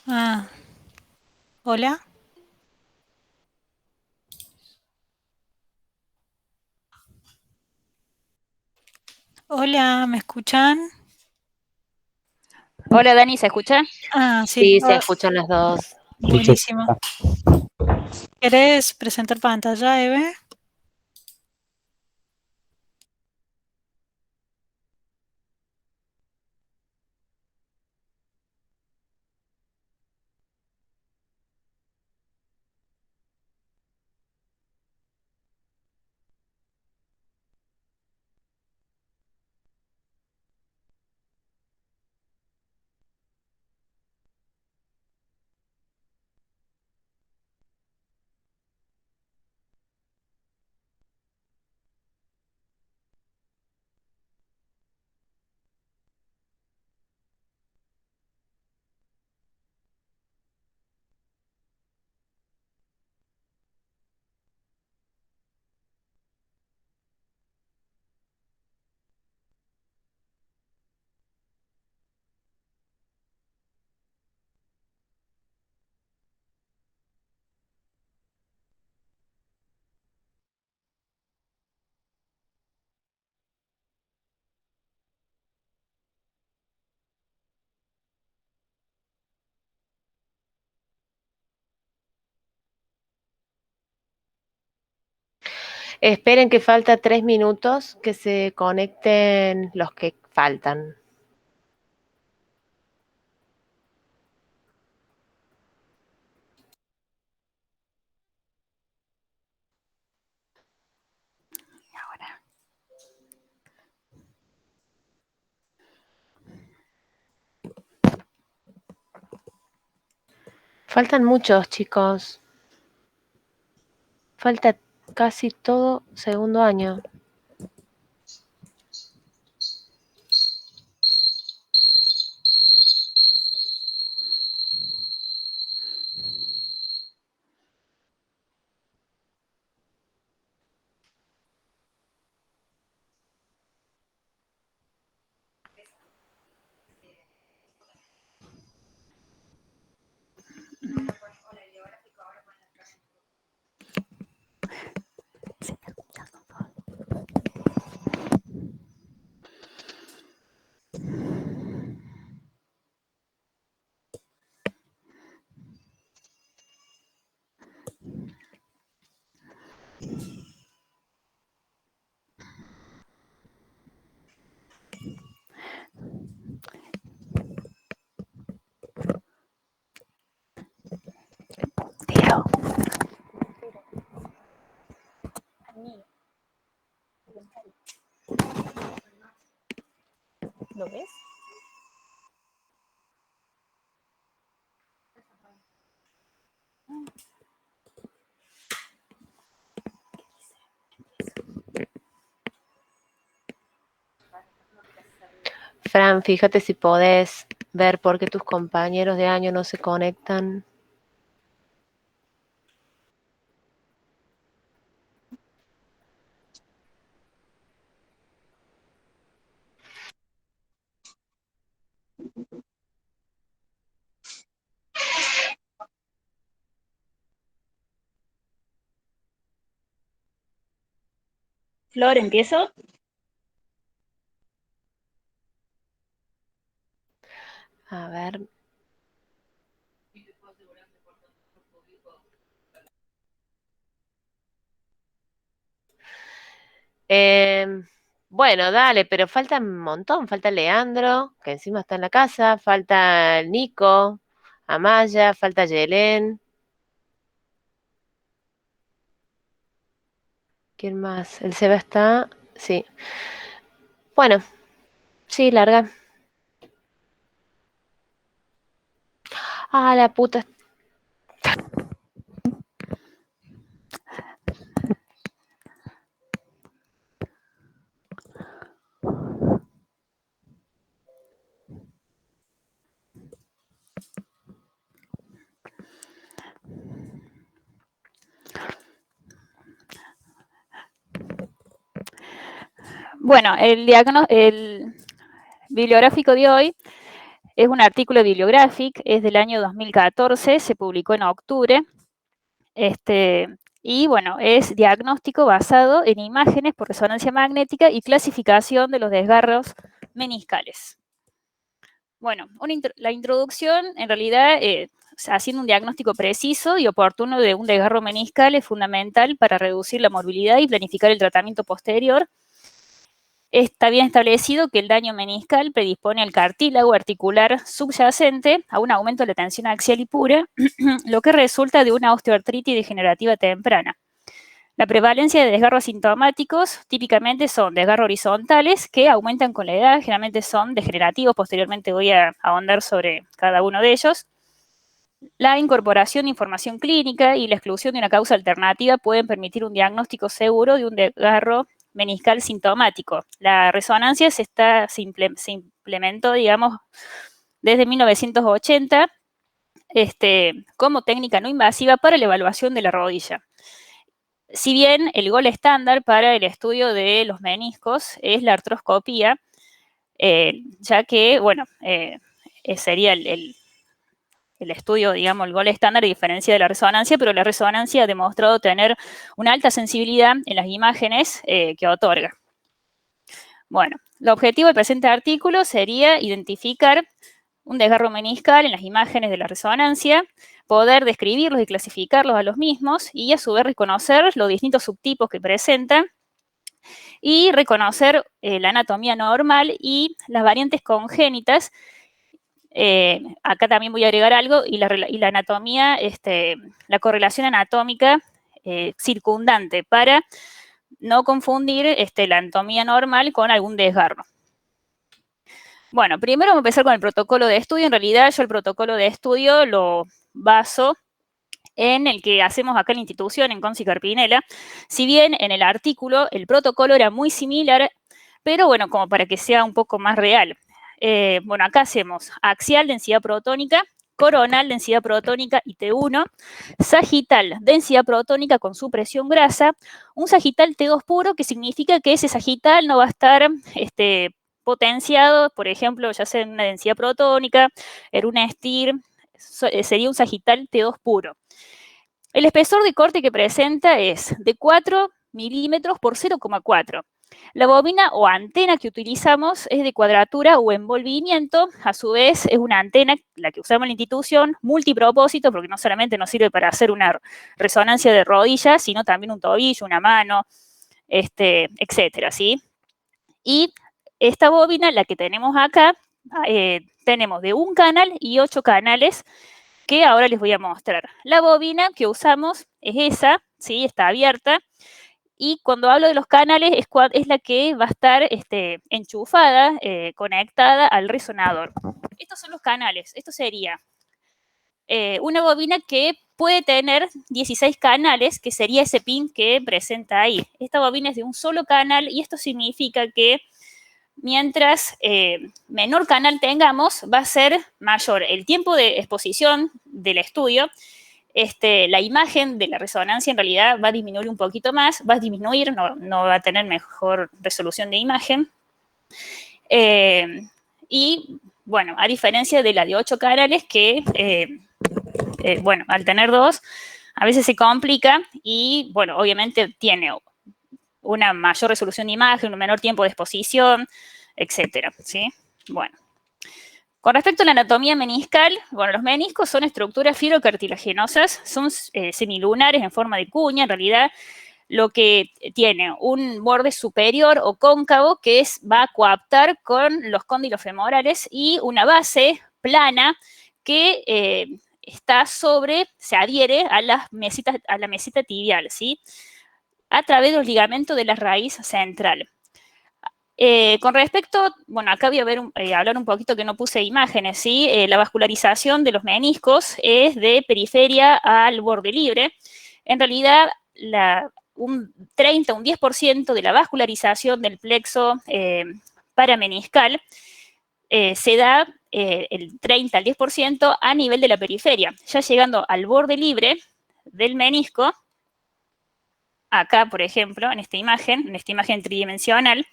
Ah, hola. Hola, ¿me escuchan? Hola Dani, ¿se escucha? Ah, sí. Sí, se escuchan las dos. Escucho. Buenísimo. ¿Querés presentar pantalla, Eve? Esperen que falta 3 minutos que se conecten los que faltan. Faltan muchos, chicos. Falta casi todo segundo año. ¿Lo ves? Fran, fíjate si podés ver por qué tus compañeros de año no se conectan. Flor, ¿empiezo? A ver. Bueno, dale, pero falta un montón. Falta Leandro, que encima está en la casa. Falta el Nico, Amaya, falta Yelén. ¿Quién más? El Seba está. Sí. Bueno, sí, larga. Ah, la puta. Bueno, el bibliográfico de hoy es un artículo de Bibliographic, es del año 2014, se publicó en octubre. Y bueno, es diagnóstico basado en imágenes por resonancia magnética y clasificación de los desgarros meniscales. Bueno, la introducción, en realidad, haciendo un diagnóstico preciso y oportuno de un desgarro meniscal es fundamental para reducir la morbilidad y planificar el tratamiento posterior. Está bien establecido que el daño meniscal predispone al cartílago articular subyacente a un aumento de la tensión axial y pura, lo que resulta de una osteoartritis degenerativa temprana. La prevalencia de desgarros sintomáticos típicamente son desgarros horizontales que aumentan con la edad, generalmente son degenerativos, posteriormente voy a ahondar sobre cada uno de ellos. La incorporación de información clínica y la exclusión de una causa alternativa pueden permitir un diagnóstico seguro de un desgarro meniscal sintomático. La resonancia se implementó, digamos, desde 1980 como técnica no invasiva para la evaluación de la rodilla. Si bien el gol estándar para el estudio de los meniscos es la artroscopía, ya que, bueno, sería el estudio, digamos, el gol estándar a diferencia de la resonancia, pero la resonancia ha demostrado tener una alta sensibilidad en las imágenes que otorga. Bueno, el objetivo del presente artículo sería identificar un desgarro meniscal en las imágenes de la resonancia, poder describirlos y clasificarlos a los mismos y a su vez reconocer los distintos subtipos que presentan y reconocer la anatomía normal y las variantes congénitas. Acá también voy a agregar algo, y la anatomía, la correlación anatómica circundante para no confundir la anatomía normal con algún desgarro. Bueno, primero vamos a empezar con el protocolo de estudio. En realidad yo el protocolo de estudio lo baso en el que hacemos acá en la institución, en Conci Carpinella. Si bien en el artículo el protocolo era muy similar, pero bueno, como para que sea un poco más real. Bueno, acá hacemos axial, densidad protónica, coronal, densidad protónica y T1, sagital, densidad protónica con supresión grasa, un sagital T2 puro, que significa que ese sagital no va a estar potenciado, por ejemplo, ya sea en una densidad protónica, en una STIR, sería un sagital T2 puro. El espesor de corte que presenta es de 4 milímetros por 0,4. La bobina o antena que utilizamos es de cuadratura o envolvimiento, a su vez es una antena, la que usamos en la institución, multipropósito, porque no solamente nos sirve para hacer una resonancia de rodillas, sino también un tobillo, una mano, etcétera, ¿sí? Y esta bobina, la que tenemos acá, tenemos de un canal y 8 canales, que ahora les voy a mostrar. La bobina que usamos es esa, ¿sí? Está abierta. Y cuando hablo de los canales es la que va a estar enchufada, conectada al resonador. Estos son los canales. Esto sería una bobina que puede tener 16 canales, que sería ese pin que presenta ahí. Esta bobina es de un solo canal y esto significa que mientras menor canal tengamos, va a ser mayor el tiempo de exposición del estudio. La imagen de la resonancia en realidad va a disminuir un poquito más, va a disminuir, no va a tener mejor resolución de imagen. Y bueno, a diferencia de la de 8 canales que, bueno, al tener 2, a veces se complica y, bueno, obviamente tiene una mayor resolución de imagen, un menor tiempo de exposición, etcétera, ¿sí? Bueno. Con respecto a la anatomía meniscal, bueno, los meniscos son estructuras fibrocartilaginosas, son semilunares en forma de cuña, en realidad lo que tiene un borde superior o cóncavo que va a coaptar con los cóndilos femorales y una base plana que se adhiere a la meseta tibial, ¿sí? A través de los ligamentos de la raíz central. Con respecto, bueno, acá voy a hablar un poquito que no puse imágenes, ¿sí? La vascularización de los meniscos es de periferia al borde libre. En realidad, un 30, un 10% de la vascularización del plexo parameniscal se da el 30 al 10% a nivel de la periferia. Ya llegando al borde libre del menisco, acá, por ejemplo, en esta imagen tridimensional,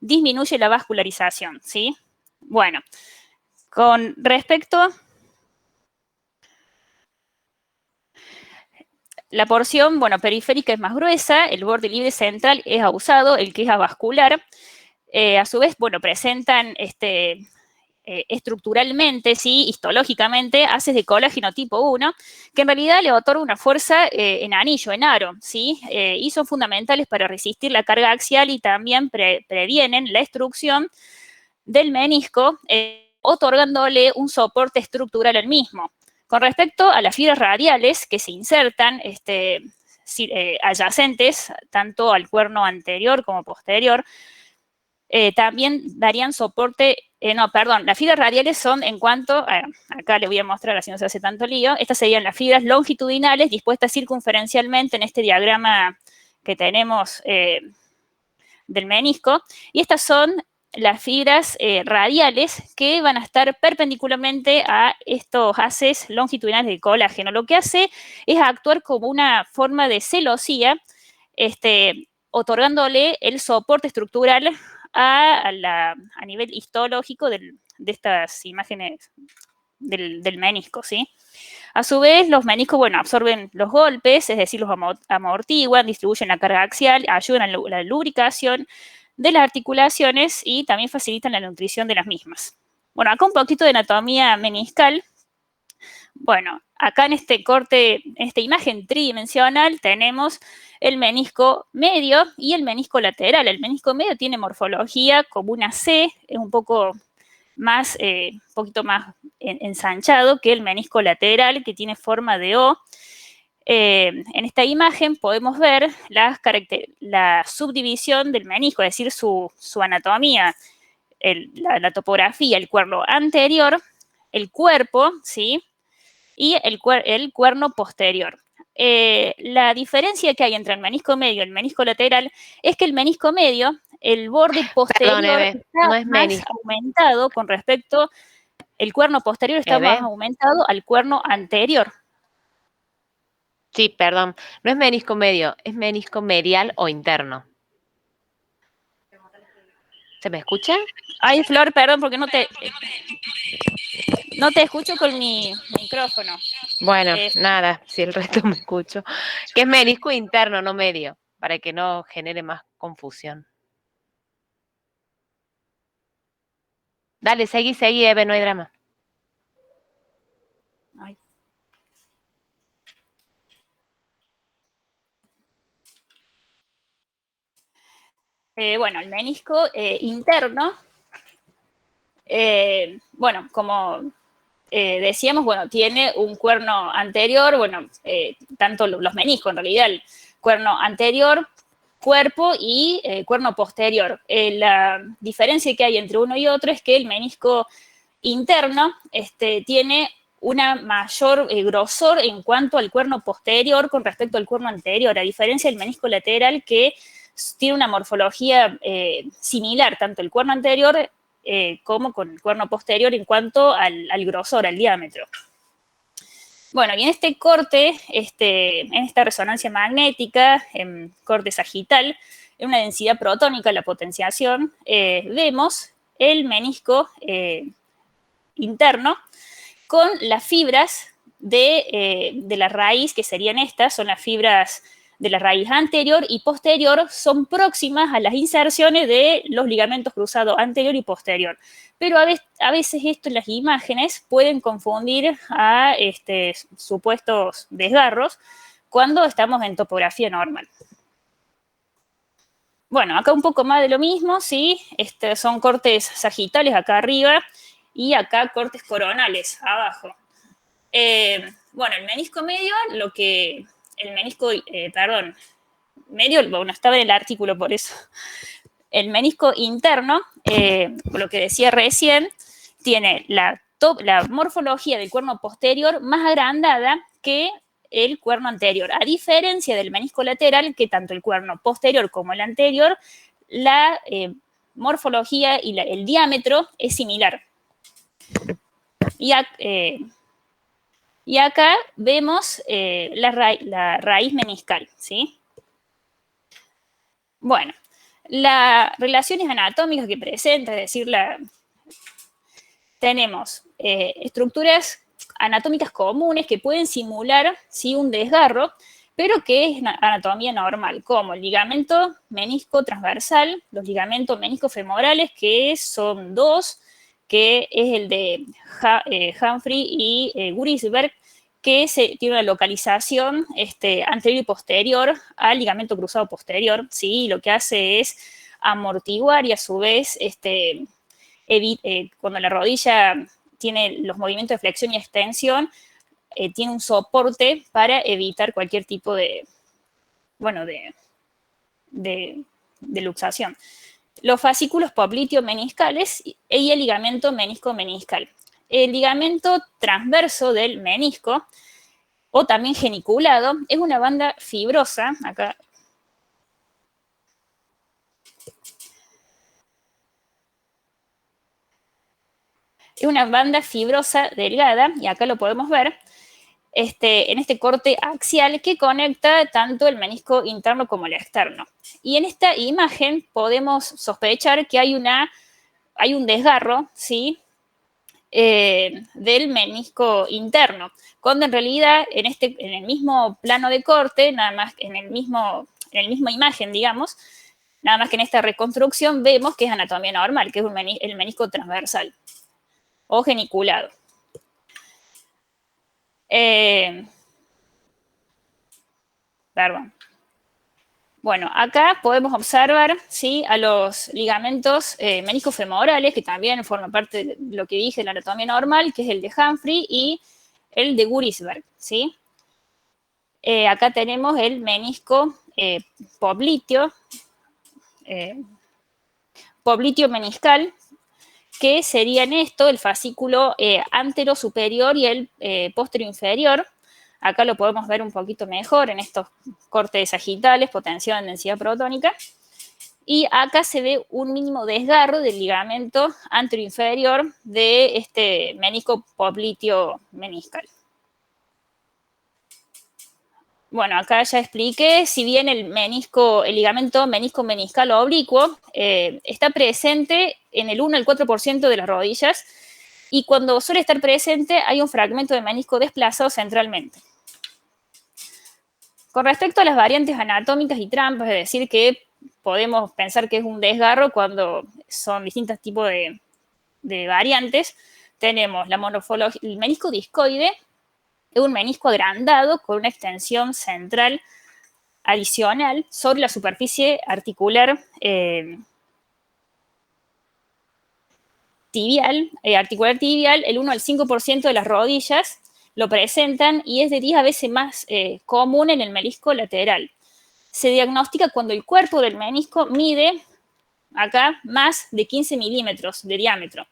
disminuye la vascularización, ¿sí? Bueno, con respecto... La porción, bueno, periférica es más gruesa, el borde libre central es abusado, el que es avascular. A su vez, bueno, presentan estructuralmente, ¿sí? Histológicamente, haces de colágeno tipo 1, que en realidad le otorga una fuerza en anillo, en aro, ¿sí? Y son fundamentales para resistir la carga axial y también previenen la extrusión del menisco, otorgándole un soporte estructural al mismo. Con respecto a las fibras radiales que se insertan adyacentes tanto al cuerno anterior como posterior, también darían soporte, las fibras radiales son en cuanto, acá le voy a mostrar, así no se hace tanto lío, estas serían las fibras longitudinales dispuestas circunferencialmente en este diagrama que tenemos del menisco, y estas son las fibras radiales que van a estar perpendicularmente a estos haces longitudinales de colágeno. Lo que hace es actuar como una forma de celosía, otorgándole el soporte estructural a nivel histológico de estas imágenes del menisco, ¿sí? A su vez, los meniscos, bueno, absorben los golpes, es decir, los amortiguan, distribuyen la carga axial, ayudan a la lubricación de las articulaciones y también facilitan la nutrición de las mismas. Bueno, acá un poquito de anatomía meniscal. Bueno, acá en este corte, en esta imagen tridimensional, tenemos el menisco medio y el menisco lateral. El menisco medio tiene morfología como una C, es un poco más, poquito más ensanchado que el menisco lateral, que tiene forma de O. En esta imagen podemos ver la subdivisión del menisco, es decir, su anatomía, la topografía, el cuerno anterior, el cuerpo, ¿sí? Y el cuerno posterior. La diferencia que hay entre el menisco medio y el menisco lateral es que el menisco medio, el borde posterior, Perdón, Eve, está no es más menisco. aumentado con respecto, el cuerno posterior está Eve. más aumentado al cuerno anterior. Sí, perdón, no es menisco medio, es menisco medial o interno. ¿Se me escucha? Ay, Flor, perdón, porque no te escucho con mi micrófono. Bueno, nada, si el resto me escucho. Que es menisco interno, no medio, para que no genere más confusión. Dale, seguí, Eve, no hay drama. Ay. Bueno, el menisco interno, bueno, como decíamos, bueno, tiene un cuerno anterior, bueno, tanto los meniscos en realidad, el cuerno anterior, cuerpo y cuerno posterior. La diferencia que hay entre uno y otro es que el menisco interno tiene una mayor grosor en cuanto al cuerno posterior con respecto al cuerno anterior, a diferencia del menisco lateral que tiene una morfología similar, tanto el cuerno anterior como con el cuerno posterior en cuanto al grosor, al diámetro. Bueno, y en este corte, en esta resonancia magnética, en corte sagital, en una densidad protónica, la potenciación, vemos el menisco interno con las fibras de la raíz, que serían estas, son las fibras de la raíz anterior y posterior, son próximas a las inserciones de los ligamentos cruzados anterior y posterior. Pero a veces esto en las imágenes pueden confundir a supuestos desgarros cuando estamos en topografía normal. Bueno, acá un poco más de lo mismo, ¿sí? Son cortes sagitales acá arriba y acá cortes coronales abajo. Bueno, el menisco medio, medio, bueno, estaba en el artículo por eso. El menisco interno, lo que decía recién, tiene la morfología del cuerno posterior más agrandada que el cuerno anterior, a diferencia del menisco lateral, que tanto el cuerno posterior como el anterior, la morfología y el diámetro es similar. Y acá vemos la raíz meniscal, ¿sí? Bueno, Las relaciones anatómicas que presenta, es decir, tenemos estructuras anatómicas comunes que pueden simular, sí, un desgarro, pero que es anatomía normal, como el ligamento menisco transversal, los ligamentos meniscofemorales, que son dos, que es el de Humphrey y Gurisberg, que tiene una localización anterior y posterior al ligamento cruzado posterior, ¿sí? Lo que hace es amortiguar y a su vez cuando la rodilla tiene los movimientos de flexión y extensión, tiene un soporte para evitar cualquier tipo de luxación. Los fascículos popliteo-meniscales y el ligamento menisco-meniscal. El ligamento transverso del menisco, o también geniculado, es una banda fibrosa, acá. Es una banda fibrosa delgada, y acá lo podemos ver, en este corte axial que conecta tanto el menisco interno como el externo. Y en esta imagen podemos sospechar que hay un desgarro, ¿sí? Del menisco interno, cuando en realidad en el mismo plano de corte, nada más en el misma imagen, digamos, nada más que en esta reconstrucción vemos que es anatomía normal, que es el menisco transversal o geniculado. Perdón. Bueno, acá podemos observar, ¿sí?, a los ligamentos meniscofemorales, que también forman parte de lo que dije de la anatomía normal, que es el de Humphrey y el de Gurisberg, ¿sí? Acá tenemos el menisco popliteo meniscal, que serían el fascículo antero superior y el posterior inferior. Acá lo podemos ver un poquito mejor en estos cortes sagitales, potenciado en densidad protónica. Y acá se ve un mínimo desgarro del ligamento anteroinferior de este menisco popliteo meniscal. Bueno, acá ya expliqué, si bien el ligamento menisco meniscal oblicuo está presente en el 1 al 4% de las rodillas, y cuando suele estar presente hay un fragmento de menisco desplazado centralmente. Con respecto a las variantes anatómicas y trampas, es decir, que podemos pensar que es un desgarro cuando son distintos tipos de variantes, tenemos el menisco discoide, es un menisco agrandado con una extensión central adicional sobre la superficie articular tibial, el 1 al 5% de las rodillas lo presentan y es de 10 veces más común en el menisco lateral. Se diagnostica cuando el cuerpo del menisco mide, acá, más de 15 milímetros de diámetro.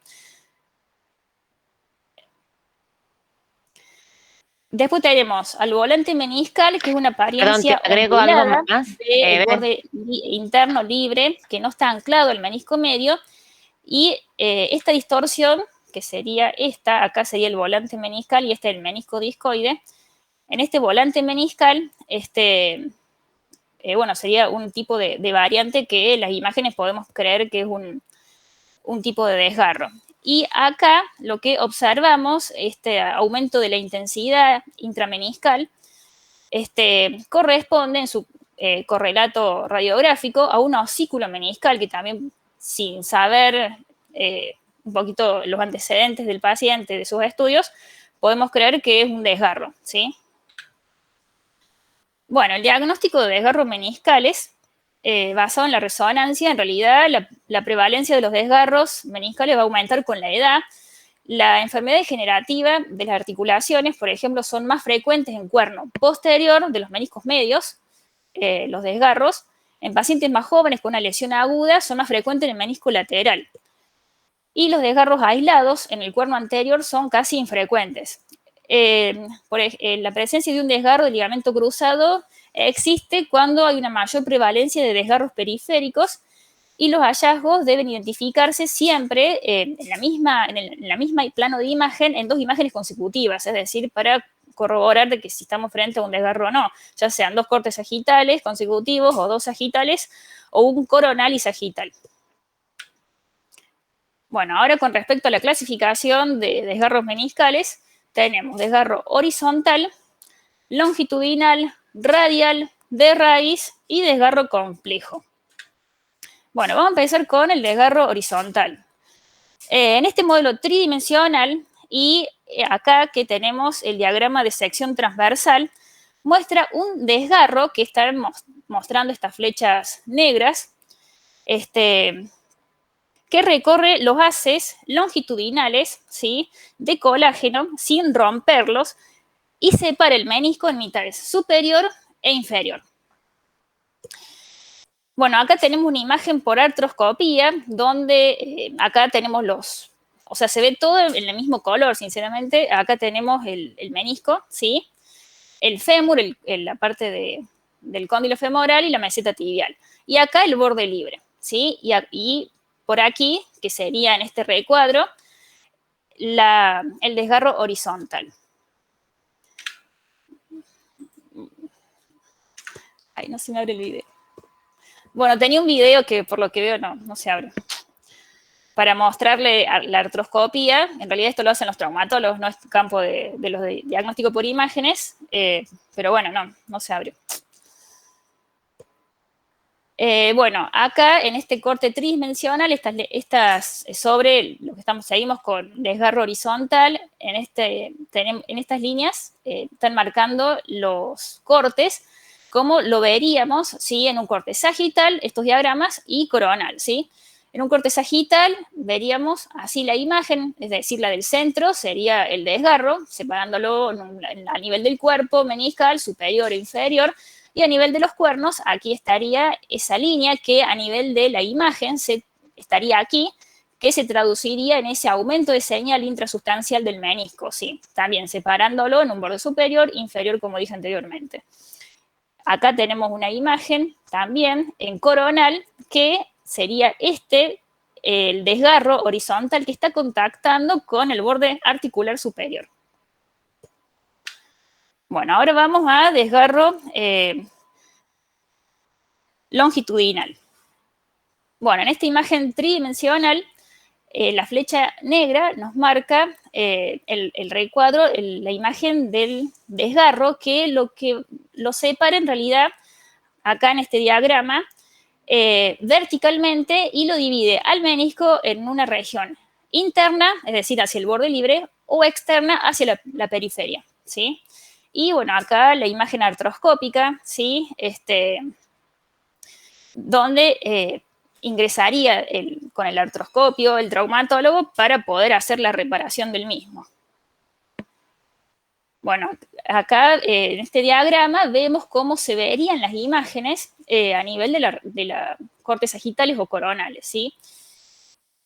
Después tenemos al volante meniscal, que es una apariencia ondulada del borde interno libre, que no está anclado al menisco medio, y esta distorsión, que sería acá sería el volante meniscal y el menisco discoide. En este volante meniscal, sería un tipo de variante que en las imágenes podemos creer que es un tipo de desgarro. Y acá lo que observamos, aumento de la intensidad intrameniscal, corresponde en su correlato radiográfico a un osículo meniscal, que también, sin saber un poquito los antecedentes del paciente, de sus estudios, podemos creer que es un desgarro, ¿sí? Bueno, el diagnóstico de desgarros meniscales, basado en la resonancia, en realidad la prevalencia de los desgarros meniscales va a aumentar con la edad. La enfermedad degenerativa de las articulaciones, por ejemplo, son más frecuentes en cuerno posterior de los meniscos medios, los desgarros. En pacientes más jóvenes con una lesión aguda son más frecuentes en el menisco lateral. Y los desgarros aislados en el cuerno anterior son casi infrecuentes. La presencia de un desgarro de ligamento cruzado existe cuando hay una mayor prevalencia de desgarros periféricos, y los hallazgos deben identificarse siempre en la misma plano de imagen, en 2 imágenes consecutivas, es decir, para corroborar de que si estamos frente a un desgarro o no, ya sean 2 cortes sagitales consecutivos o 2 sagitales o un coronal y sagital. Bueno, ahora con respecto a la clasificación de desgarros meniscales, tenemos desgarro horizontal, longitudinal, radial, de raíz y desgarro complejo. Bueno, vamos a empezar con el desgarro horizontal. En este modelo tridimensional, y acá que tenemos el diagrama de sección transversal, muestra un desgarro que están mostrando estas flechas negras, que recorre los haces longitudinales, ¿sí?, de colágeno sin romperlos y separa el menisco en mitades superior e inferior. Bueno, acá tenemos una imagen por artroscopía, donde acá tenemos o sea, se ve todo en el mismo color, sinceramente. Acá tenemos el menisco, ¿sí?, el fémur, la parte del cóndilo femoral y la meseta tibial. Y acá el borde libre, ¿sí? Y por aquí, que sería en este recuadro, el desgarro horizontal. Ay, no se me abre el video. Bueno, tenía un video que por lo que veo no se abre. Para mostrarle la artroscopía, en realidad esto lo hacen los traumatólogos, no es campo de los de diagnóstico por imágenes, pero bueno, no se abrió. Bueno, acá en este corte tridimensional, sobre lo que seguimos con desgarro horizontal, en estas líneas están marcando los cortes, como lo veríamos, ¿sí?, en un corte sagital, estos diagramas, y coronal, ¿sí? En un corte sagital veríamos así la imagen, es decir, la del centro sería el desgarro, separándolo a nivel del cuerpo meniscal, superior e inferior, y a nivel de los cuernos, aquí estaría esa línea que a nivel de la imagen estaría aquí, que se traduciría en ese aumento de señal intrasustancial del menisco, ¿sí? También separándolo en un borde superior, inferior, como dije anteriormente. Acá tenemos una imagen también en coronal, que sería el desgarro horizontal que está contactando con el borde articular superior. Bueno, ahora vamos a desgarro longitudinal. Bueno, en esta imagen tridimensional, la flecha negra nos marca el recuadro, la imagen del desgarro, que lo separa en realidad, acá en este diagrama, verticalmente, y lo divide al menisco en una región interna, es decir, hacia el borde libre, o externa hacia la periferia, ¿sí? Y bueno, acá la imagen artroscópica, ¿sí?, donde ingresaría con el artroscopio el traumatólogo para poder hacer la reparación del mismo. Bueno, acá en este diagrama vemos cómo se verían las imágenes a nivel de la cortes sagitales o coronales, ¿sí?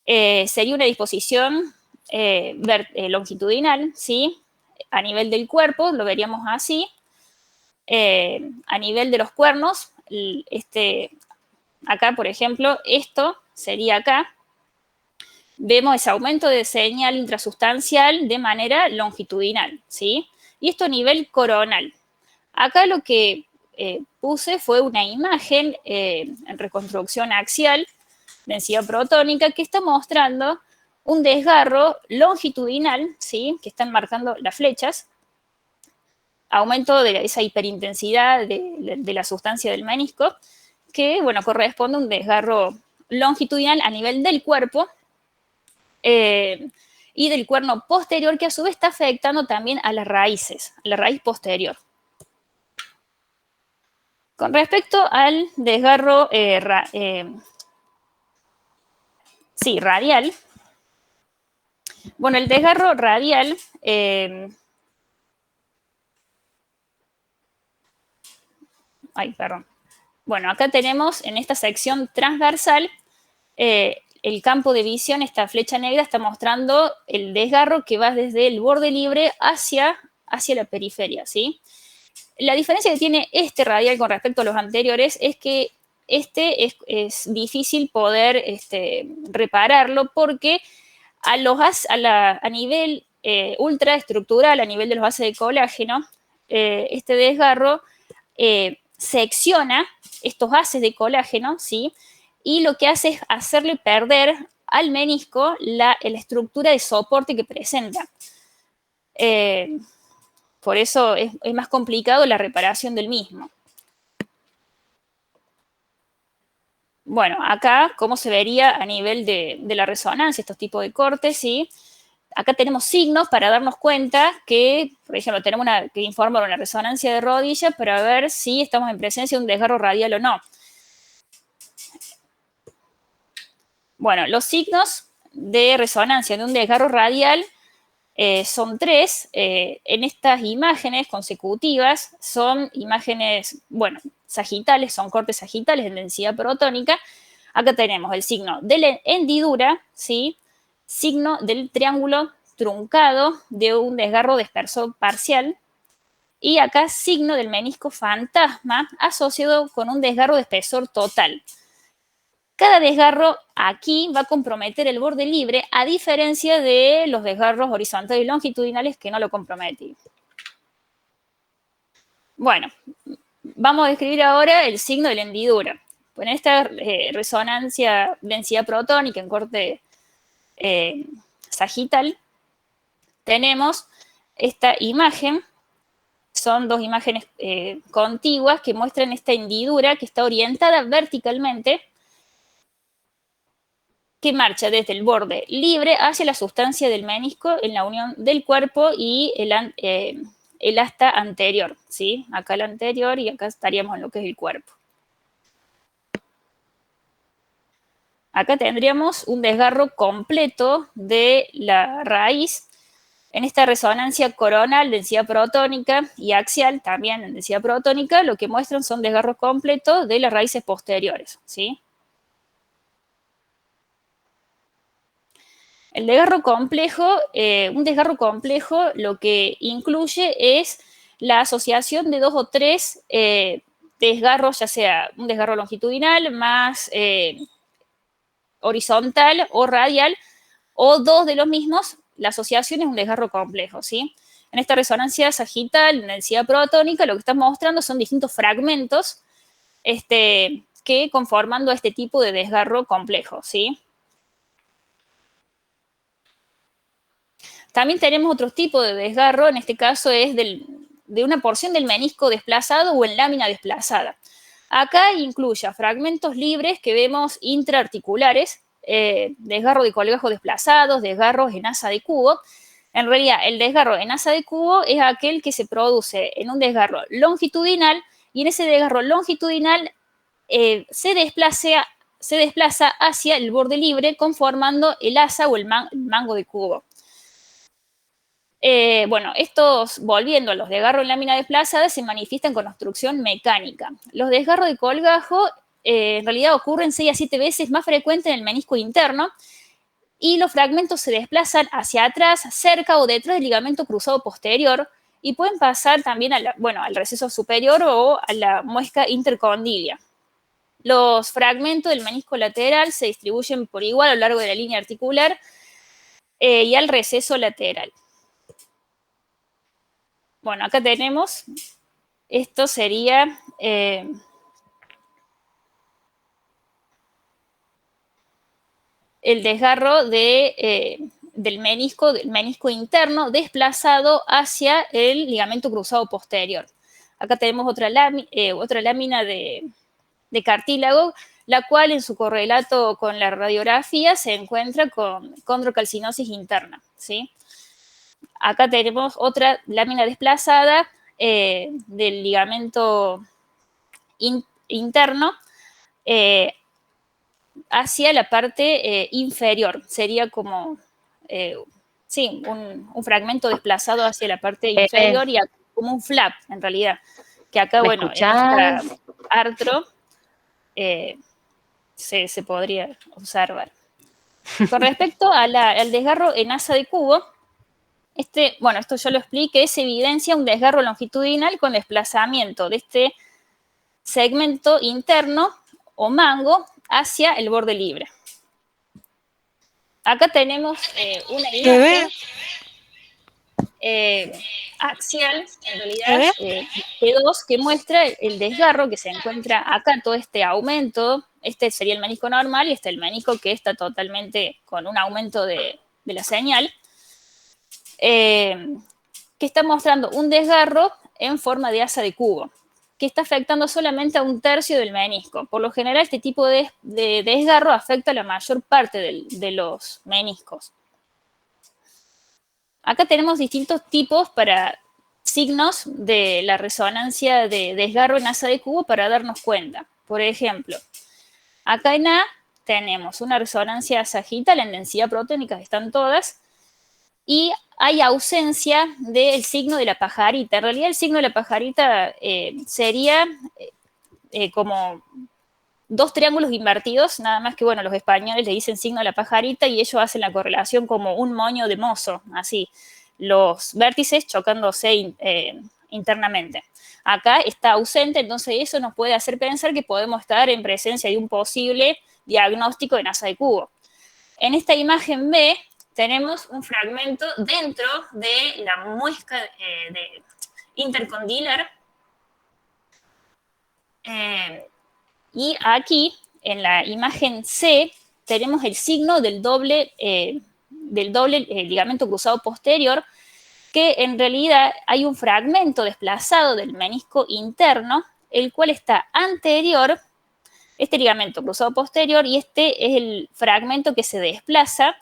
Sería una disposición longitudinal, ¿sí? A nivel del cuerpo lo veríamos así. A nivel de los cuernos, acá, por ejemplo, esto sería acá. Vemos ese aumento de señal intrasustancial de manera longitudinal, ¿sí? Y esto a nivel coronal. Acá lo que puse fue una imagen en reconstrucción axial, densidad protónica, que está mostrando un desgarro longitudinal, ¿sí?, que están marcando las flechas, aumento de esa hiperintensidad de la sustancia del menisco, que, bueno, corresponde a un desgarro longitudinal a nivel del cuerpo y del cuerno posterior, que a su vez está afectando también a las raíces, a la raíz posterior. Con respecto al desgarro radial, bueno, el desgarro radial Bueno, acá tenemos en esta sección transversal el campo de visión, esta flecha negra está mostrando el desgarro que va desde el borde libre hacia la periferia, ¿sí? La diferencia que tiene este radial con respecto a los anteriores es que es difícil poder repararlo, porque a nivel ultraestructural, a nivel de los haces de colágeno, este desgarro secciona estos haces de colágeno, ¿sí? Y lo que hace es hacerle perder al menisco la estructura de soporte que presenta. Por eso es más complicado la reparación del mismo. Bueno, acá, ¿cómo se vería a nivel de la resonancia estos tipos de cortes? ¿Sí? Acá tenemos signos para darnos cuenta que, por ejemplo, tenemos que informar una resonancia de rodilla para ver si estamos en presencia de un desgarro radial o no. Bueno, los signos de resonancia de un desgarro radial son 3. En estas imágenes consecutivas son imágenes, bueno, sagitales, son cortes sagitales en densidad protónica. Acá tenemos el signo de la hendidura, ¿sí? Signo del triángulo truncado de un desgarro disperso parcial. Y acá signo del menisco fantasma asociado con un desgarro de espesor total. Cada desgarro aquí va a comprometer el borde libre, a diferencia de los desgarros horizontales y longitudinales que no lo comprometen. Bueno, vamos a describir ahora el signo de la hendidura. En esta resonancia densidad protónica en corte sagital, tenemos esta imagen. Son dos imágenes contiguas que muestran esta hendidura que está orientada verticalmente, que marcha desde el borde libre hacia la sustancia del menisco en la unión del cuerpo y el asta anterior, ¿sí? Acá el anterior y acá estaríamos en lo que es el cuerpo. Acá tendríamos un desgarro completo de la raíz. En esta resonancia coronal, densidad protónica, y axial, también en densidad protónica, lo que muestran son desgarros completos de las raíces posteriores, ¿sí? El desgarro complejo, un desgarro complejo lo que incluye es la asociación de 2 o 3 desgarros, ya sea un desgarro longitudinal más horizontal o radial, o 2 de los mismos. La asociación es un desgarro complejo, ¿sí? En esta resonancia sagital, en densidad protónica, lo que está mostrando son distintos fragmentos que conformando este tipo de desgarro complejo, ¿sí? También tenemos otro tipo de desgarro, en este caso es de una porción del menisco desplazado o en lámina desplazada. Acá incluye fragmentos libres que vemos intraarticulares, desgarro de colgajo desplazados, desgarros en asa de cubo. En realidad, el desgarro en asa de cubo es aquel que se produce en un desgarro longitudinal, y en ese desgarro longitudinal se desplaza hacia el borde libre conformando el asa o el mango de cubo. Bueno, estos, volviendo a los desgarros en lámina desplazada, se manifiestan con obstrucción mecánica. Los desgarros de colgajo en realidad ocurren 6 a 7 veces más frecuentes en el menisco interno, y los fragmentos se desplazan hacia atrás, cerca o detrás del ligamento cruzado posterior, y pueden pasar también al receso superior o a la muesca intercondilia. Los fragmentos del menisco lateral se distribuyen por igual a lo largo de la línea articular y al receso lateral. Bueno, acá tenemos, esto sería el desgarro del menisco interno desplazado hacia el ligamento cruzado posterior. Acá tenemos otra lámina de cartílago, la cual en su correlato con la radiografía se encuentra con condrocalcinosis interna, ¿sí? Acá tenemos otra lámina desplazada del ligamento interno hacia la parte inferior. Sería como, sí, un fragmento desplazado hacia la parte inferior y como un flap, en realidad. Que acá, bueno, escuchás? en esta artro se podría observar. Con respecto al desgarro en asa de cubo, bueno, esto yo lo expliqué, se evidencia un desgarro longitudinal con desplazamiento de este segmento interno o mango hacia el borde libre. Acá tenemos una imagen. axial, en realidad, ¿Eh? P2, que muestra el desgarro que se encuentra acá, todo este aumento. Este sería el menisco normal y este el menisco que está totalmente con un aumento de la señal, que está mostrando un desgarro en forma de asa de cubo, que está afectando solamente a 1/3 del menisco. Por lo general, este tipo de desgarro afecta a la mayor parte de los meniscos. Acá tenemos distintos tipos para signos de la resonancia de desgarro en asa de cubo para darnos cuenta. Por ejemplo, acá en A tenemos una resonancia sagital en densidad protónica, están todas, y hay ausencia del signo de la pajarita. En realidad el signo de la pajarita sería como 2 triángulos invertidos, nada más que, bueno, los españoles le dicen signo de la pajarita y ellos hacen la correlación como un moño de mozo, así, los vértices chocándose internamente. Acá está ausente, entonces eso nos puede hacer pensar que podemos estar en presencia de un posible diagnóstico en asa de cubo. En esta imagen B tenemos un fragmento dentro de la muesca de intercondylar. Y aquí, en la imagen C, tenemos el signo del doble ligamento cruzado posterior, que en realidad hay un fragmento desplazado del menisco interno, el cual está anterior, este ligamento cruzado posterior, y este es el fragmento que se desplaza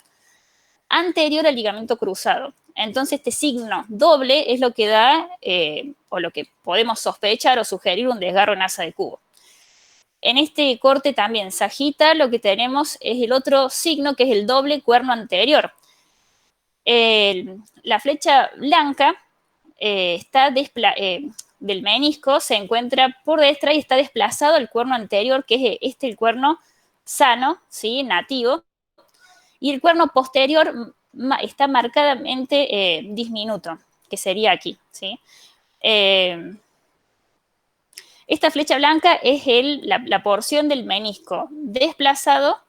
anterior al ligamento cruzado. Entonces, este signo doble es lo que da, o lo que podemos sospechar o sugerir un desgarro en asa de cubo. En este corte también sagital lo que tenemos es el otro signo, que es el doble cuerno anterior. La flecha blanca del menisco se encuentra por detrás y está desplazado al cuerno anterior, que es el cuerno sano, ¿sí? Nativo, y el cuerno posterior está marcadamente disminuto, que sería aquí, ¿sí? Esta flecha blanca es la porción del menisco desplazado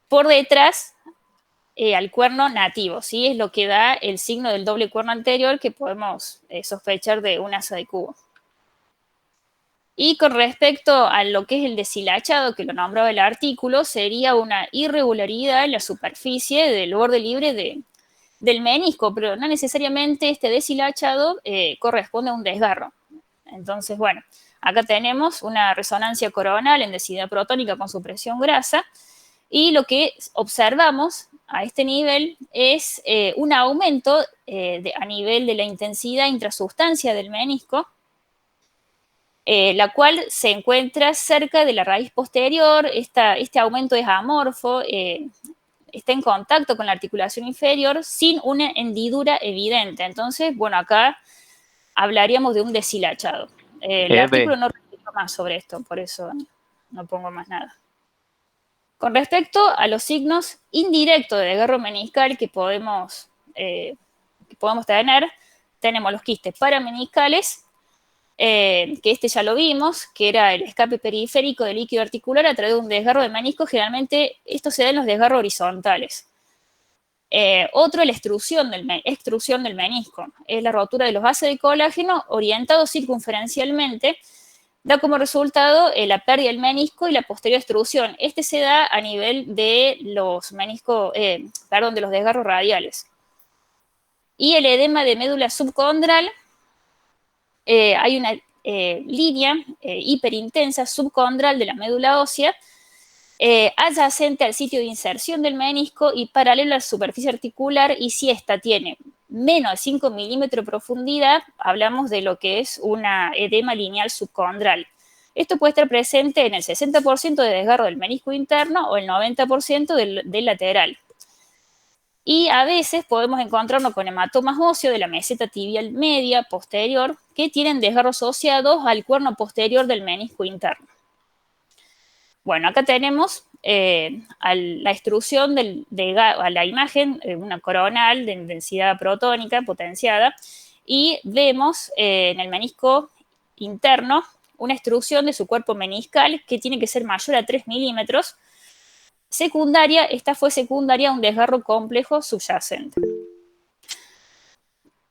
por detrás al cuerno nativo, ¿sí? Es lo que da el signo del doble cuerno anterior que podemos sospechar de un asa de cubo. Y con respecto a lo que es el deshilachado, que lo nombraba el artículo, sería una irregularidad en la superficie del borde libre del menisco, pero no necesariamente este deshilachado corresponde a un desgarro. Entonces, bueno, acá tenemos una resonancia coronal en densidad protónica con supresión grasa, y lo que observamos a este nivel es un aumento a nivel de la intensidad intrasustancia del menisco, la cual se encuentra cerca de la raíz posterior. Este aumento es amorfo, está en contacto con la articulación inferior sin una hendidura evidente. Entonces, bueno, acá hablaríamos de un deshilachado. El artículo no refleja más sobre esto, por eso no pongo más nada. Con respecto a los signos indirectos de desgarro meniscal que podemos tener, tenemos los quistes parameniscales, que este ya lo vimos, que era el escape periférico del líquido articular a través de un desgarro de menisco. Generalmente esto se da en los desgarros horizontales. Otro es la extrusión del menisco, es la rotura de los bases de colágeno orientados circunferencialmente, da como resultado la pérdida del menisco y la posterior extrusión. Este se da a nivel de los de los desgarros radiales. Y el edema de médula subcondral, hay una línea hiperintensa subcondral de la médula ósea, adyacente al sitio de inserción del menisco y paralela a la superficie articular, y si esta tiene menos de 5 milímetros de profundidad, hablamos de lo que es una edema lineal subcondral. Esto puede estar presente en el 60% de desgarro del menisco interno o el 90% del lateral. Y a veces podemos encontrarnos con hematomas óseos de la meseta tibial media, posterior, que tienen desgarros asociados al cuerno posterior del menisco interno. Bueno, acá tenemos la extrusión a la imagen, una coronal de densidad protónica potenciada, y vemos en el menisco interno una extrusión de su cuerpo meniscal que tiene que ser mayor a 3 milímetros. Esta fue secundaria a un desgarro complejo subyacente.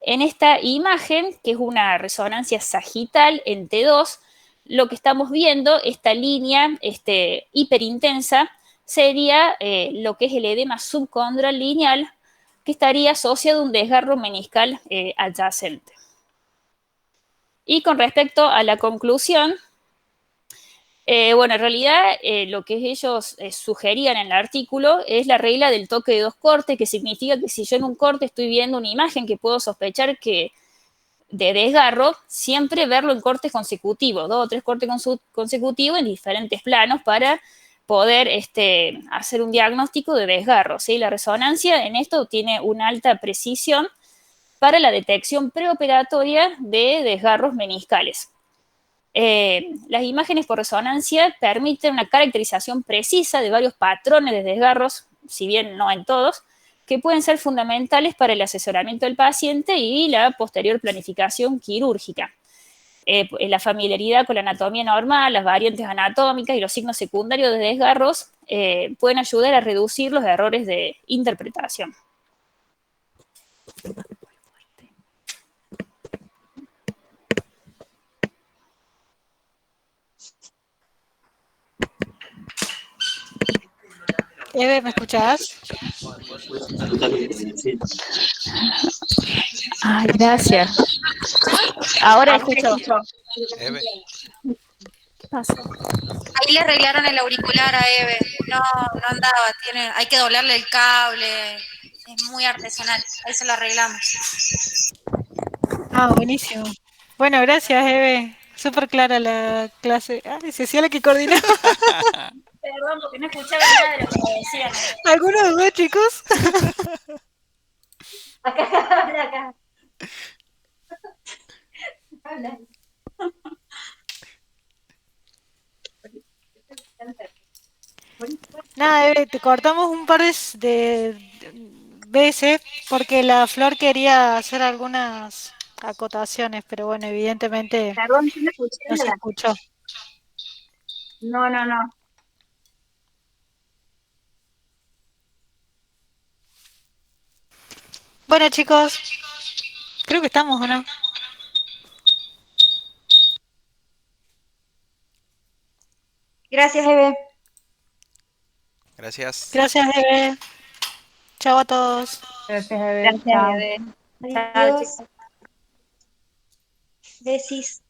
En esta imagen, que es una resonancia sagital en T2, lo que estamos viendo, esta línea hiperintensa, sería lo que es el edema subcondral lineal, que estaría asociado a un desgarro meniscal adyacente. Y con respecto a la conclusión, bueno, en realidad lo que ellos sugerían en el artículo es la regla del toque de 2 cortes, que significa que si yo en un corte estoy viendo una imagen que puedo sospechar que de desgarro, siempre verlo en cortes consecutivos, 2 o 3 cortes consecutivos en diferentes planos para poder hacer un diagnóstico de desgarro, ¿sí? La resonancia en esto tiene una alta precisión para la detección preoperatoria de desgarros meniscales. Las imágenes por resonancia permiten una caracterización precisa de varios patrones de desgarros, si bien no en todos, que pueden ser fundamentales para el asesoramiento del paciente y la posterior planificación quirúrgica. La familiaridad con la anatomía normal, las variantes anatómicas y los signos secundarios de desgarros pueden ayudar a reducir los errores de interpretación. Eve, ¿me escuchás? Ay, gracias. Ahora escucho. Eve, ¿Qué pasa? Ahí le arreglaron el auricular a Eve. No, no andaba. Hay que doblarle el cable. Es muy artesanal. Ahí se lo arreglamos. Ah, buenísimo. Bueno, gracias, Eve. Súper clara la clase. Ay, se hacía la que coordinaba. Perdón, porque no escuchaba nada de lo que me decían. ¿Alguno dudó, chicos? Acá. Nada, Eve, te cortamos un par de veces porque la Flor quería hacer algunas acotaciones, pero bueno, evidentemente Perdón, ¿sí me escuché? no se escuchó. No, no, no. Bueno, chicos, creo que estamos, ¿o no? Gracias, Eve. gracias. Gracias, Eve. Chao a todos. Gracias, Eve. Gracias, Chao. Eve. Chao, Adiós. chicos. Besis.